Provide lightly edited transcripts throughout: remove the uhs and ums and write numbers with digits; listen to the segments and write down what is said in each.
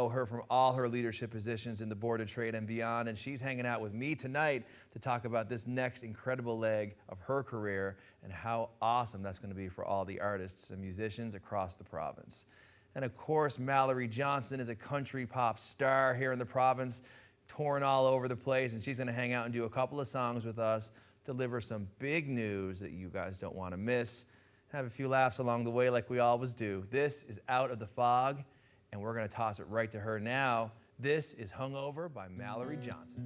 know her from all her leadership positions in the Board of Trade and beyond, and she's hanging out with me tonight to talk about this next incredible leg of her career and how awesome that's going to be for all the artists and musicians across the province. And of course, Mallory Johnson is a country pop star here in the province, touring all over the place, and she's going to hang out and do a couple of songs with us, deliver some big news that you guys don't want to miss, have a few laughs along the way like we always do. This is Out of the Fog, and we're going to toss it right to her now. This is Hungover by Mallory Johnson.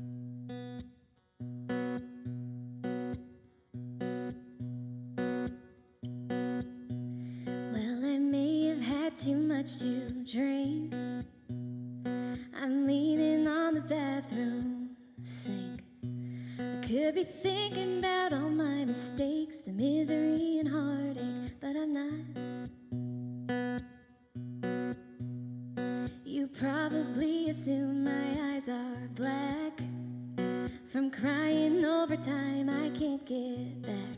Well, I may have had too much to drink. I'm leaning on the bathroom sink. I could be thinking about all my mistakes, the misery and heartache, but I'm not. You probably assume my eyes are black from crying over time I can't get back.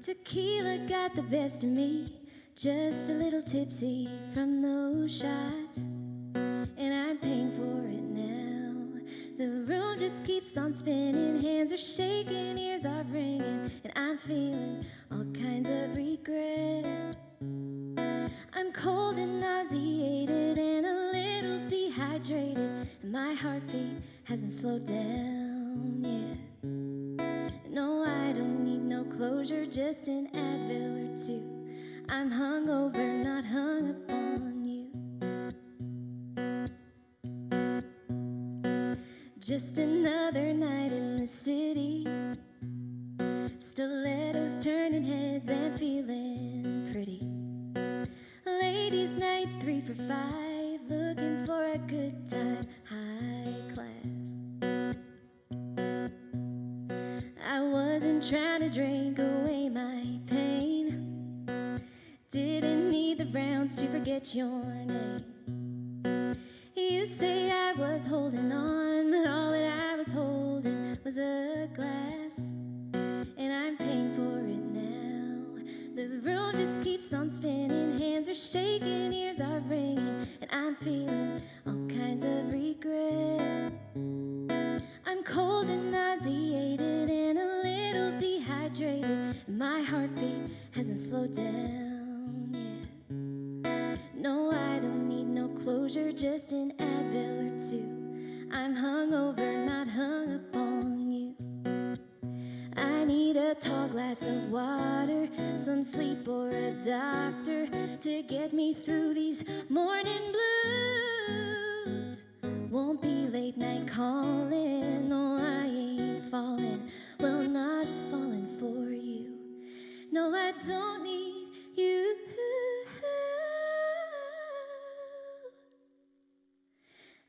Tequila got the best of me, just a little tipsy from those shots, and I'm paying for it now. The room just keeps on spinning, hands are shaking, ears are ringing, and I'm feeling all kinds of regret. I'm cold and nauseated and a little dehydrated, and my heartbeat hasn't slowed down yet. No, I don't need no closure, just an Advil or two. I'm hungover, not hung up on you. Just another night in the city, stilettos turning heads and feeling pretty. Ladies' night 3 for $5, looking for a good time, high class. I wasn't trying to drink away my pain, didn't need the rounds to forget your name. You say I was holding on, but all that I was holding was a glass, and I'm paying for it now. The room just keeps on spinning, hands are shaking, ears are ringing, and I'm feeling all kinds of regret. I'm cold and nauseated and a little dehydrated, and my heartbeat hasn't slowed down yet. No, I don't need no closure, just an Advil or two. I'm hungover, not hung up on you. I need a tall glass of water, some sleep or a doctor to get me through these morning blues. Won't be late night calling, no, I ain't falling, well, not falling for you. No, I don't need you.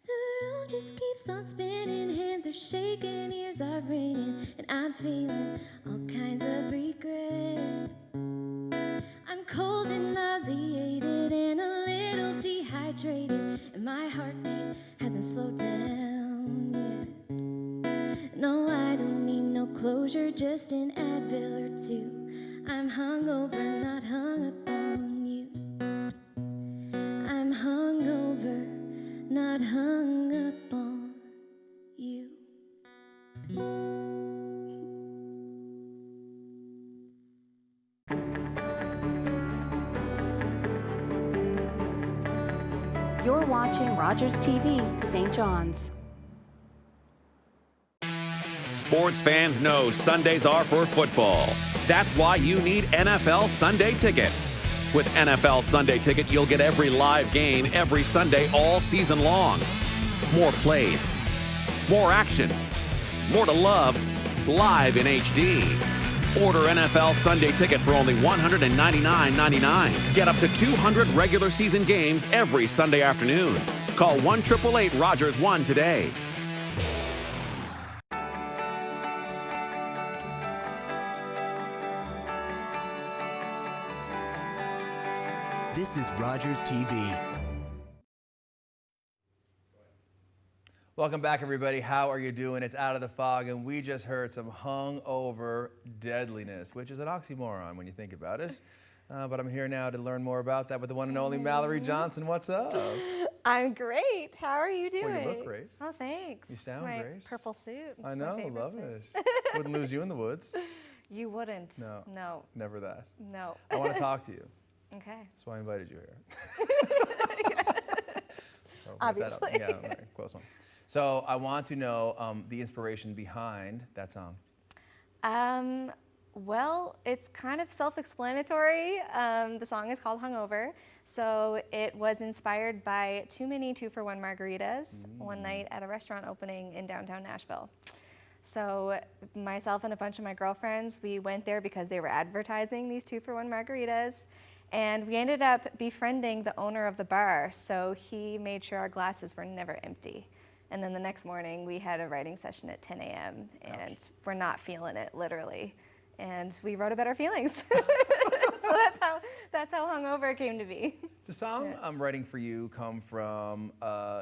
The room just keeps on spinning, hands are shaking, ears are ringing, and I'm feeling all kinds of regret. I'm cold and nauseated and a little dehydrated, and my heartbeat hasn't slowed down yet. No, I don't need no closure, just an Advil or two. I'm hungover, not hung up on you. I'm hungover, not hung up on you. You're watching Rogers TV, St. John's. Sports fans know Sundays are for football. That's why you need NFL Sunday tickets. With NFL Sunday Ticket, you'll get every live game every Sunday all season long. More plays, more action, more to love, live in HD. Order NFL Sunday Ticket for only $199.99. Get up to 200 regular season games every Sunday afternoon. Call 1-888-ROGERS-1 today. This is Rogers TV. Welcome back, everybody. How are you doing? It's Out of the Fog, and we just heard some hungover deadliness, which is an oxymoron when you think about it. But I'm here now to learn more about that with the one and only Mallory Johnson. What's up? I'm great. How are you doing? Well, you look great. Oh, thanks. You sound it's my great. purple suit. I It's know, my favorite love suit. it. Wouldn't lose you in the woods. You wouldn't. No. No. Never that. No. I want to talk to you. Okay. That's why I invited you here. So wrap that up. Obviously. Yeah, all right, close one. So I want to know the inspiration behind that song. Well, it's kind of self-explanatory. The song is called Hungover. So it was inspired by too many 2-for-1 margaritas one night at a restaurant opening in downtown Nashville. So myself and a bunch of my girlfriends, we went there because they were advertising these 2-for-1 margaritas. And we ended up befriending the owner of the bar. So he made sure our glasses were never empty. And then the next morning we had a writing session at 10 a.m. and we're not feeling it, literally. And we wrote about our feelings. So that's how Hungover came to be. The song I'm writing for you come from,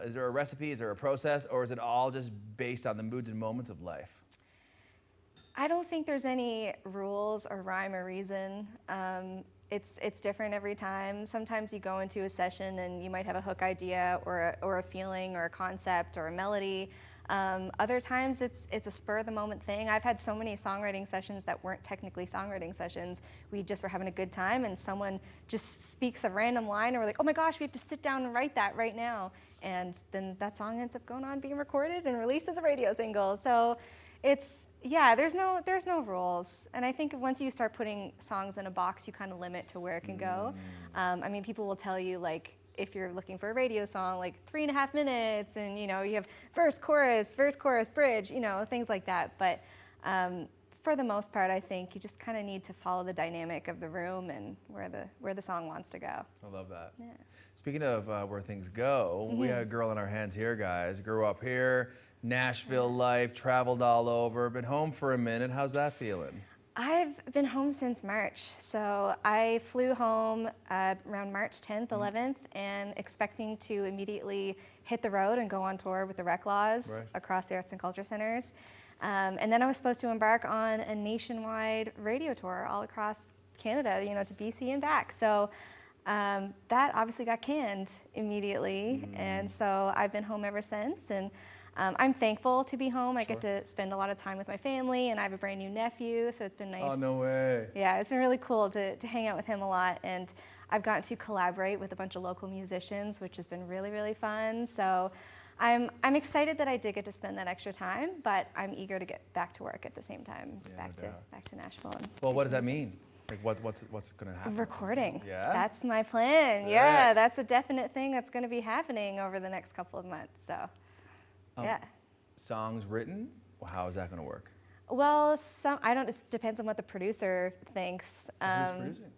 is there a recipe, is there a process, or is it all just based on the moods and moments of life? I don't think there's any rules or rhyme or reason. It's different every time. Sometimes you go into a session and you might have a hook idea or a feeling or a concept or a melody. Other times it's a spur of the moment thing. I've had so many songwriting sessions that weren't technically songwriting sessions. We just were having a good time and someone just speaks a random line and we're like, oh my gosh, we have to sit down and write that right now. And then that song ends up going on being recorded and released as a radio single. So it's, yeah, there's no rules. And I think once you start putting songs in a box, you kind of limit to where it can go. I mean, people will tell you, like, if you're looking for a radio song, like 3.5 minutes, and you know, you have verse, chorus, bridge, you know, things like that. But for the most part, I think you just kind of need to follow the dynamic of the room and where the song wants to go. I love that. Yeah. Speaking of where things go, we had a girl in our hands here, guys. Grew up here, Nashville life, traveled all over, been home for a minute. How's that feeling? I've been home since March. So I flew home around March 10th, 11th, and expecting to immediately hit the road and go on tour with the Rec Laws across the arts and culture centers. And then I was supposed to embark on a nationwide radio tour all across Canada, you know, to BC and back. So that obviously got canned immediately. And so I've been home ever since. And I'm thankful to be home. I get to spend a lot of time with my family, and I have a brand new nephew, so it's been nice. Oh, no way. Yeah, it's been really cool to hang out with him a lot, and I've gotten to collaborate with a bunch of local musicians, which has been really, really fun. So I'm excited that I did get to spend that extra time, but I'm eager to get back to work at the same time, back to Nashville. And Well, what does that music. mean? Like, what's going to happen? Recording. Yeah? That's my plan. Sick. Yeah, that's a definite thing that's going to be happening over the next couple of months. So, yeah. Songs written? Well, how is that going to work? Well, it depends on what the producer thinks. Who's producing?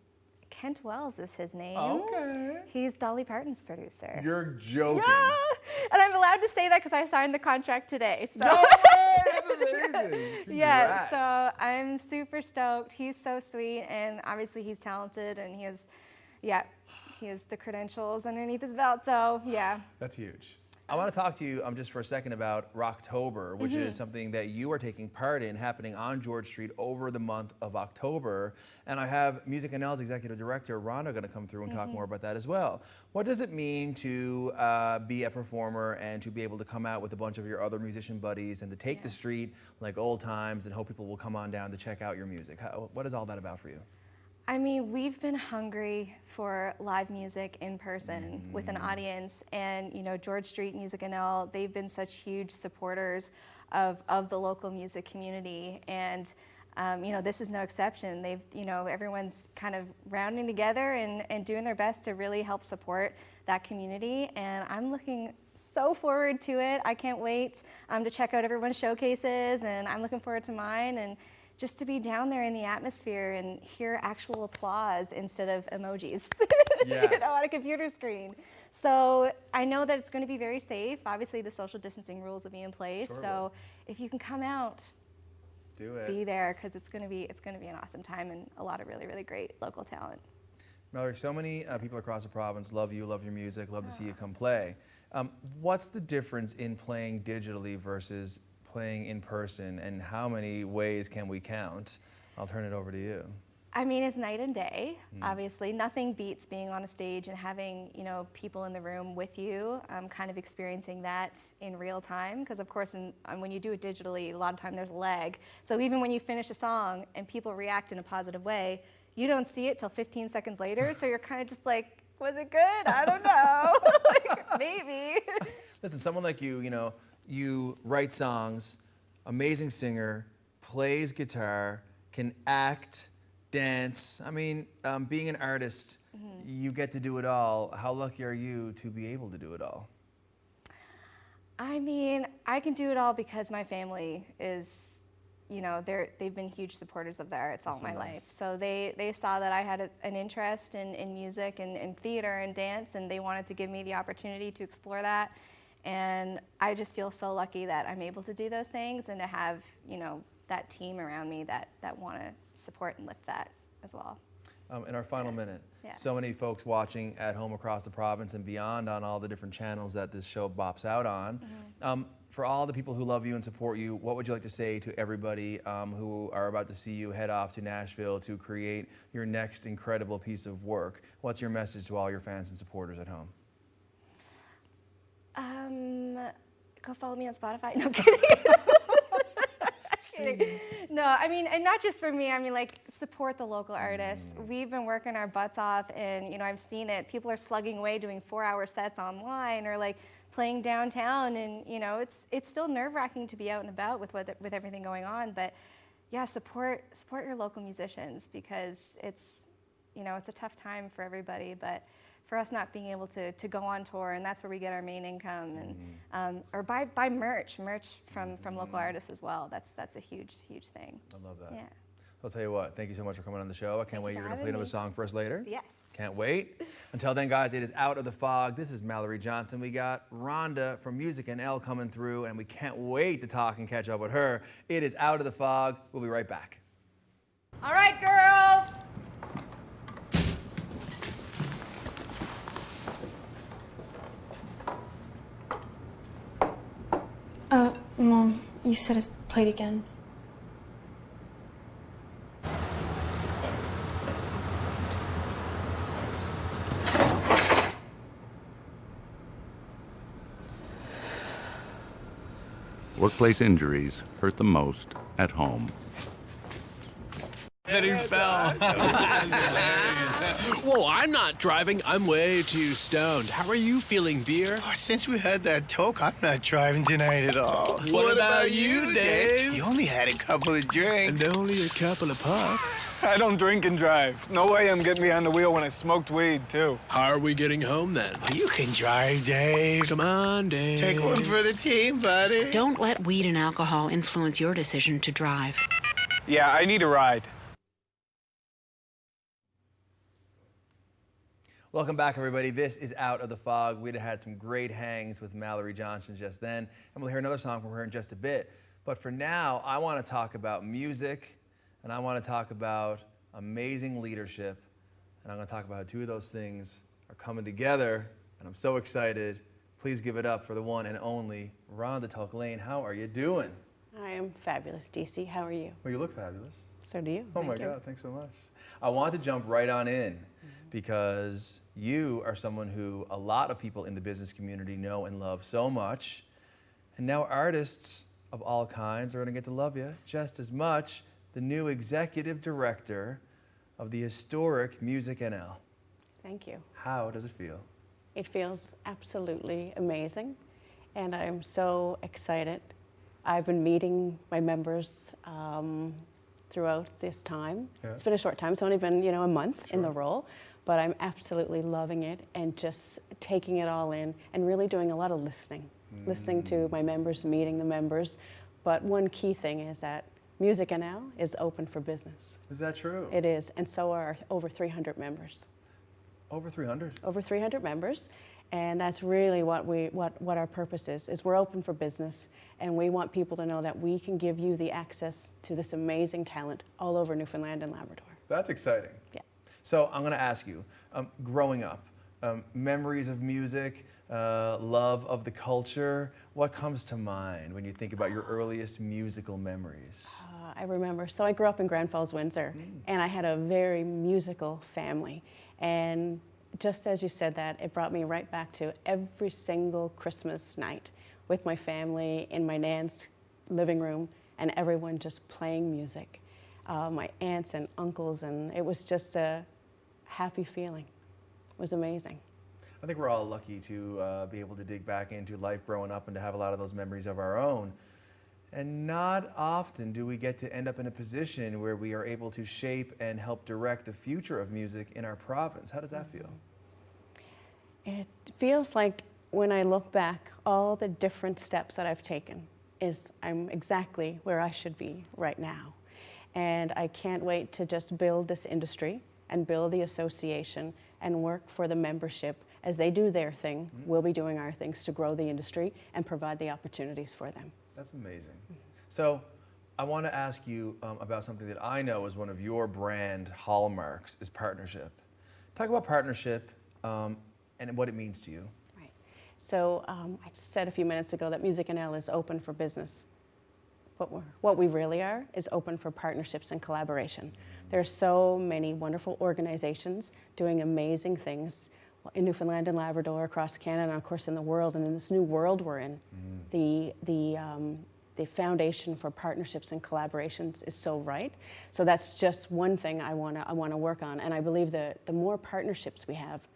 Kent Wells is his name. Okay. He's Dolly Parton's producer. You're joking. Yeah, and I'm allowed to say that because I signed the contract today. So. No way! That's amazing. Yeah, Congrats. so I'm super stoked. He's so sweet, and obviously he's talented, and he has the credentials underneath his belt. So yeah. That's huge. I want to talk to you just for a second about Rocktober, which is something that you are taking part in, happening on George Street over the month of October. And I have MusicNL's executive director, Rhonda, going to come through and talk more about that as well. What does it mean to be a performer and to be able to come out with a bunch of your other musician buddies and to take the street like old times and hope people will come on down to check out your music? What is all that about for you? I mean, we've been hungry for live music in person with an audience, and you know, George Street MusicNL, they've been such huge supporters of the local music community, and you know, this is no exception. Everyone's kind of rounding together and doing their best to really help support that community, and I'm looking so forward to it. I can't wait to check out everyone's showcases, and I'm looking forward to mine, and just to be down there in the atmosphere and hear actual applause instead of emojis, you know, on a computer screen. So I know that it's going to be very safe. Obviously, the social distancing rules will be in place. Sure so if you can come out, do it. be there, because it's going to be an awesome time and a lot of really, really great local talent. Mallory, so many people across the province love you, love your music, love to see you come play. What's the difference in playing digitally versus playing in person, and how many ways can we count? I'll turn it over to you. I mean, it's night and day, obviously. Nothing beats being on a stage and having, you know, people in the room with you, kind of experiencing that in real time. Because of course, when you do it digitally, a lot of time there's a lag. So even when you finish a song and people react in a positive way, you don't see it till 15 seconds later. So you're kind of just like, was it good? I don't know. Like, maybe. Listen, someone like you know, you write songs, amazing singer, plays guitar, can act, dance. I mean, being an artist, you get to do it all. How lucky are you to be able to do it all? I mean, I can do it all because my family is, you know, they've been huge supporters of the arts all my life. So they saw that I had an interest in music and theater and dance, and they wanted to give me the opportunity to explore that. And I just feel so lucky that I'm able to do those things and to have, you know, that team around me that want to support and lift that as well. In our final minute, Yeah. so many folks watching at home across the province and beyond on all the different channels that this show bops out on. For all the people who love you and support you, what would you like to say to everybody who are about to see you head off to Nashville to create your next incredible piece of work? What's your message to all your fans and supporters at home? Go follow me on Spotify. No, I'm kidding. Kidding. No, I mean, and not just for me. I mean, like, support the local artists. We've been working our butts off, and you know, I've seen it. People are slugging away doing 4-hour sets online, or like playing downtown, and you know, it's still nerve-wracking to be out and about with everything going on. But yeah, support your local musicians, because it's, you know, it's a tough time for everybody. But for us not being able to go on tour, and that's where we get our main income, and or buy merch from local artists as well. That's a huge thing. I love that. Yeah. I'll tell you what, thank you so much for coming on the show. I can't wait. You're going to play another song for us later. Yes. Can't wait. Until then, guys, it is Out of the Fog. This is Mallory Johnson. We got Rhonda from MusicNL coming through, and we can't wait to talk and catch up with her. It is Out of the Fog. We'll be right back. All right, girls. Mom, you said it's played again. Workplace injuries hurt the most at home. He fell. Whoa, I'm not driving. I'm way too stoned. How are you feeling, Veer? Oh, since we had that talk, I'm not driving tonight at all. What about you, Dave? You only had a couple of drinks. And only a couple of puffs. I don't drink and drive. No way I'm getting behind the wheel when I smoked weed, too. How are we getting home, then? You can drive, Dave. Come on, Dave. Take one for the team, buddy. Don't let weed and alcohol influence your decision to drive. Yeah, I need a ride. Welcome back, everybody. This is Out of the Fog. We'd had some great hangs with Mallory Johnson just then, and we'll hear another song from her in just a bit. But for now, I want to talk about music, and I want to talk about amazing leadership, and I'm going to talk about how two of those things are coming together, and I'm so excited. Please give it up for the one and only Rhonda Tulk-Lane. How are you doing? I am fabulous, DC. How are you? Well, you look fabulous. So do you. Oh my God, thanks so much. I want to jump right on in because you are someone who a lot of people in the business community know and love so much. And now artists of all kinds are going to get to love you just as much. The new executive director of the historic MusicNL. Thank you. How does it feel? It feels absolutely amazing, and I'm so excited. I've been meeting my members throughout this time. Yeah. It's been a short time. It's only been, a month in the role, but I'm absolutely loving it and just taking it all in and really doing a lot of listening. Listening to my members, meeting the members. But one key thing is that MusicNL is open for business. Is that true? It is, and so are over 300 members. Over 300? Over 300 members. And that's really what our purpose is we're open for business, and we want people to know that we can give you the access to this amazing talent all over Newfoundland and Labrador. That's exciting. Yeah. So I'm going to ask you, growing up, memories of music, love of the culture. What comes to mind when you think about your earliest musical memories? I remember, so I grew up in Grand Falls, Windsor, and I had a very musical family. And just as you said that, it brought me right back to every single Christmas night with my family in my nan's living room, and everyone just playing music. My aunts and uncles, and it was just a happy feeling. It was amazing. I think we're all lucky to be able to dig back into life growing up and to have a lot of those memories of our own. And not often do we get to end up in a position where we are able to shape and help direct the future of music in our province. How does that feel? It feels like when I look back, all the different steps that I've taken I'm exactly where I should be right now. And I can't wait to just build this industry and build the association and work for the membership. As they do their thing, we'll be doing our things to grow the industry and provide the opportunities for them. That's amazing. So I want to ask you about something that I know is one of your brand hallmarks is partnership. Talk about partnership and what it means to you. Right. So I just said a few minutes ago that MusicNL is open for business. But what we really are is open for partnerships and collaboration. There are so many wonderful organizations doing amazing things in Newfoundland and Labrador, across Canada, and of course in the world. And in this new world we're in, the foundation for partnerships and collaborations is so right. So that's just one thing I want to work on. And I believe that the more partnerships we have,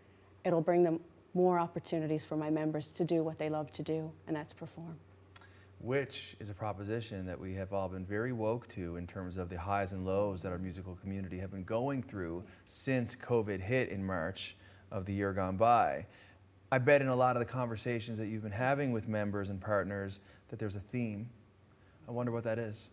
it'll bring them more opportunities for my members to do what they love to do, and that's perform. Which is a proposition that we have all been very woke to in terms of the highs and lows that our musical community have been going through since COVID hit in March of the year gone by. I bet in a lot of the conversations that you've been having with members and partners that there's a theme. I wonder what that is.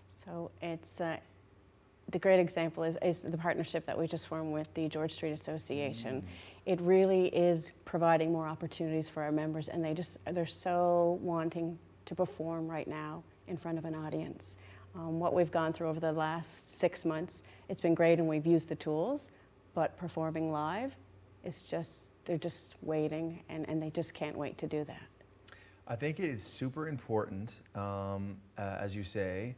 So it's the great example is the partnership that we just formed with the George Street Association. It really is providing more opportunities for our members, and they're so wanting to perform right now in front of an audience. What we've gone through over the last 6 months, it's been great and we've used the tools, but performing live is they're just waiting and they just can't wait to do that. I think it is super important, as you say,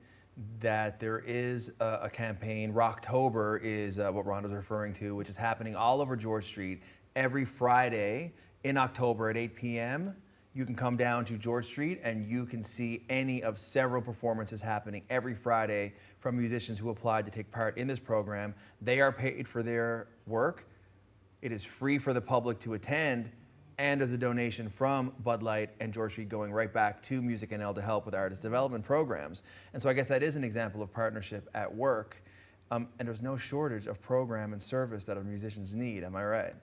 that there is a campaign. Rocktober is what Rhonda's referring to, which is happening all over George Street every Friday in October at 8 p.m. You can come down to George Street and you can see any of several performances happening every Friday from musicians who applied to take part in this program. They are paid for their work. It is free for the public to attend, and as a donation from Bud Light and George Street going right back to MusicNL to help with artist development programs. And so I guess that is an example of partnership at work. And there's no shortage of program and service that our musicians need, am I right?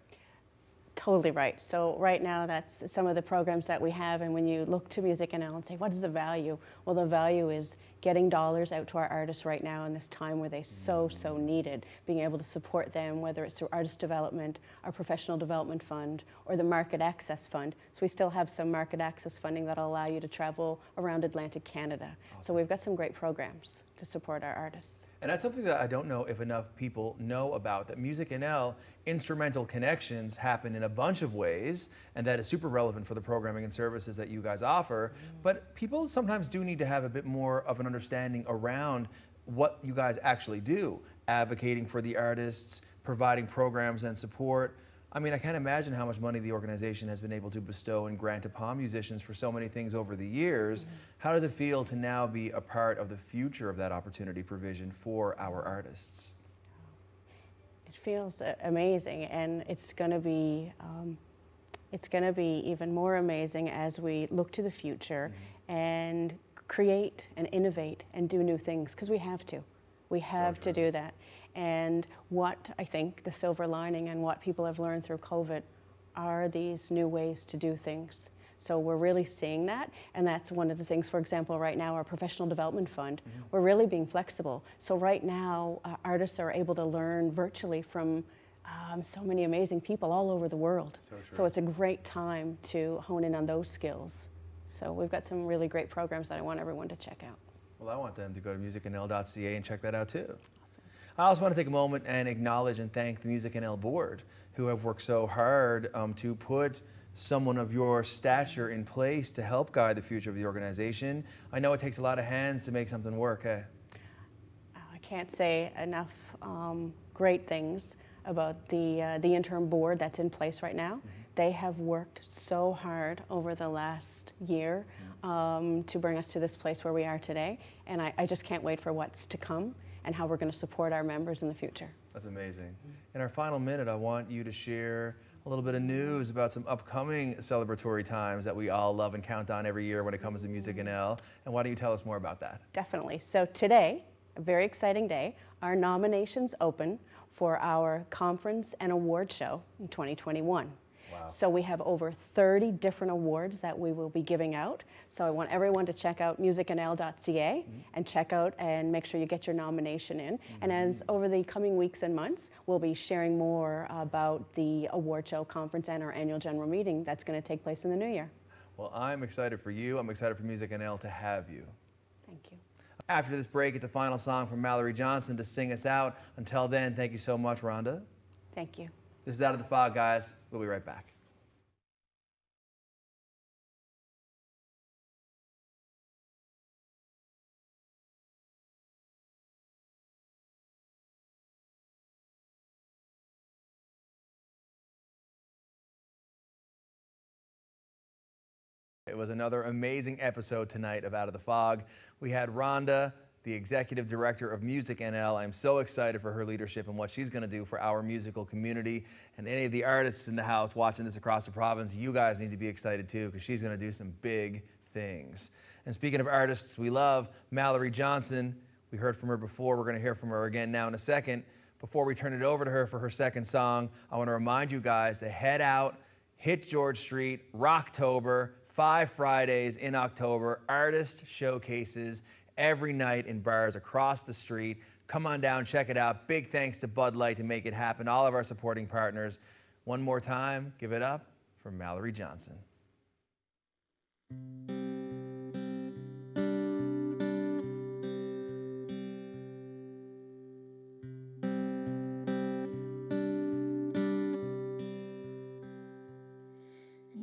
Totally right. So right now that's some of the programs that we have, and when you look to MusicNL and say, what is the value? Well, the value is getting dollars out to our artists right now in this time where they so need it, being able to support them, whether it's through artist development, our professional development fund, or the market access fund. So we still have some market access funding that'll allow you to travel around Atlantic Canada. Awesome. So we've got some great programs to support our artists. And that's something that I don't know if enough people know about, that MusicNL instrumental connections happen in a bunch of ways, and that is super relevant for the programming and services that you guys offer. But people sometimes do need to have a bit more of an understanding around what you guys actually do, advocating for the artists, providing programs and support. I mean, I can't imagine how much money the organization has been able to bestow and grant upon musicians for so many things over the years. How does it feel to now be a part of the future of that opportunity provision for our artists? It feels amazing, and it's going to be even more amazing as we look to the future and create and innovate and do new things, because we have to. We have to do that. And what I think the silver lining and what people have learned through COVID are these new ways to do things. So we're really seeing that, and that's one of the things, for example, right now our professional development fund, we're really being flexible. So right now artists are able to learn virtually from so many amazing people all over the world. So it's a great time to hone in on those skills. So we've got some really great programs that I want everyone to check out. Well, I want them to go to musicnl.ca and check that out too. Awesome. I also want to take a moment and acknowledge and thank the MusicNL board, who have worked so hard to put someone of your stature in place to help guide the future of the organization. I know it takes a lot of hands to make something work, eh? I can't say enough great things about the interim board that's in place right now. They have worked so hard over the last year to bring us to this place where we are today, and I just can't wait for what's to come and how we're going to support our members in the future. That's amazing. In our final minute, I want you to share a little bit of news about some upcoming celebratory times that we all love and count on every year when it comes to MusicNL. And why don't you tell us more about that? Definitely. So today, a very exciting day, our nominations open for our conference and award show in 2021. Wow. So we have over 30 different awards that we will be giving out. So I want everyone to check out musicnl.ca and check out and make sure you get your nomination in. And as over the coming weeks and months, we'll be sharing more about the award show, conference, and our annual general meeting that's going to take place in the new year. Well, I'm excited for you. I'm excited for MusicNL to have you. Thank you. After this break, it's a final song from Mallory Johnson to sing us out. Until then, thank you so much, Rhonda. Thank you. This is Out of the Fog, guys. We'll be right back. It was another amazing episode tonight of Out of the Fog. We had Rhonda, the Executive Director of MusicNL. I'm so excited for her leadership and what she's going to do for our musical community. And any of the artists in the house watching this across the province, you guys need to be excited too, because she's going to do some big things. And speaking of artists we love, Mallory Johnson, we heard from her before. We're going to hear from her again now in a second. Before we turn it over to her for her second song, I want to remind you guys to head out, hit George Street, Rocktober, 5 Fridays in October, artist showcases every night in bars across the street. Come on down, check it out. Big thanks to Bud Light to make it happen, all of our supporting partners. One more time, give it up for Mallory Johnson.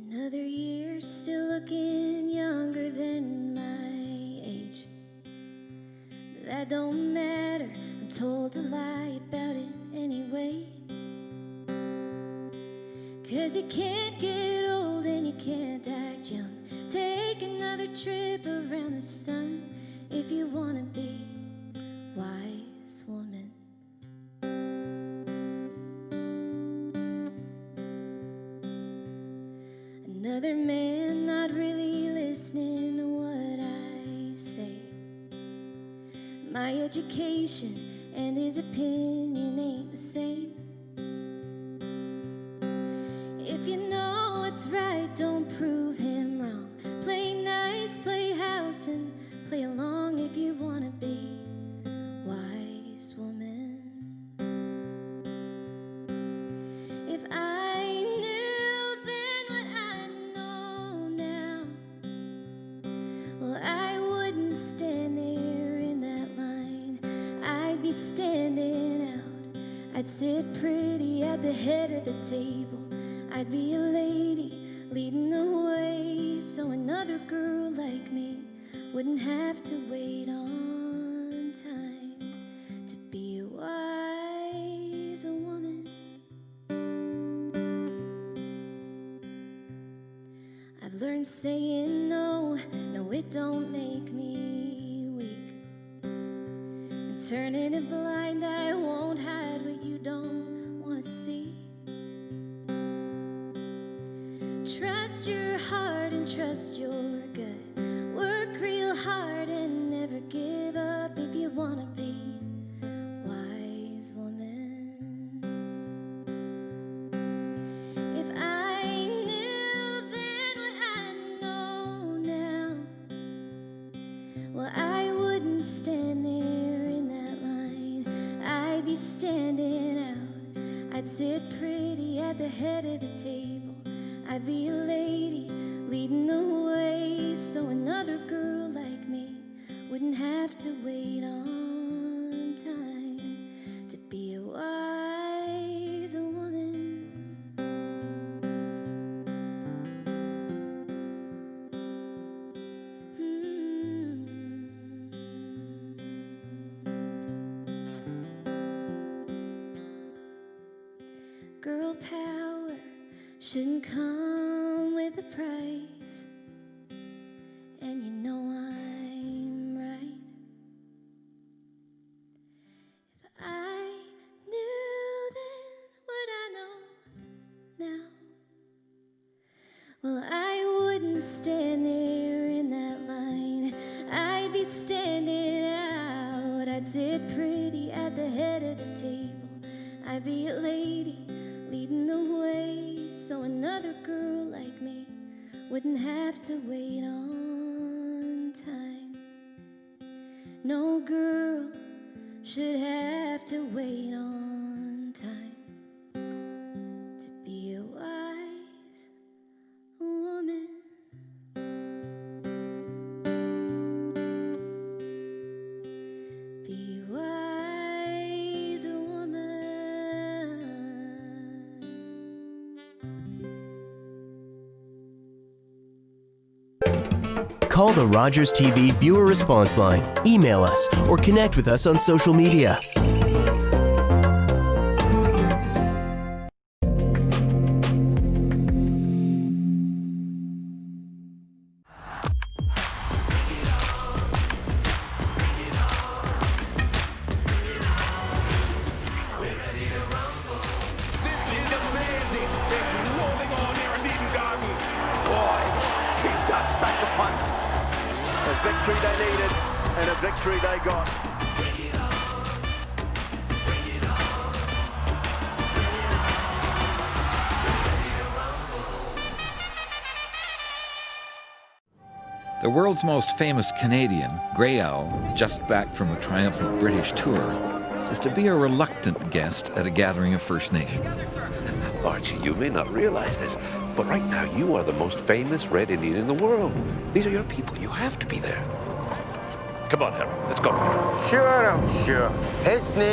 Another year, still looking younger than my age. But that don't matter, I'm told to lie about it anyway. 'Cause you can't get old and you can't act young. Take another trip around the sun if you wanna be wise woman. Another man not really listening to what I say. My education and his opinion ain't the same. If you know what's right, don't prove him wrong. Play nice, play house, and play along if you wanna be wise woman. If I knew then what I know now, well, I wouldn't stand there in that line. I'd be standing out. I'd sit pretty at the head of the table. I'd be a lady leading the way, so another girl like me wouldn't have to wait on time to be a wise woman. I've learned saying no, no it don't make me weak. And turning a blind eye won't hide what you don't want to see. Trust your heart and trust your gut. Work real hard and never give up if you want to be wise woman. If I knew then what I know now, well, I wouldn't stand there in that line. I'd be standing out. I'd sit pretty at the head of the table. I'd be a lady leading the way, so another girl like me wouldn't have to wait on time to be a wise woman. shouldn't come with a price, and you know I'm right. If I knew then what I know now, well, I wouldn't stand there in that line. I'd be standing out. I'd sit pretty at the head of the table. I'd be a lady leading the way, so another girl like me wouldn't have to wait on time. No girl should have to wait on time to be a wise woman. Be wise, woman. Call the Rogers TV viewer response line, email us, or connect with us on social media. Victory they needed and a victory they got. The world's most famous Canadian, Grey Owl, just back from a triumphant British tour, is to be a reluctant guest at a gathering of First Nations. Archie, you may not realize this, but right now you are the most famous Red Indian in the world. These are your people. You have to be there. Come on, Harry, let's go. Sure, I'm sure. His name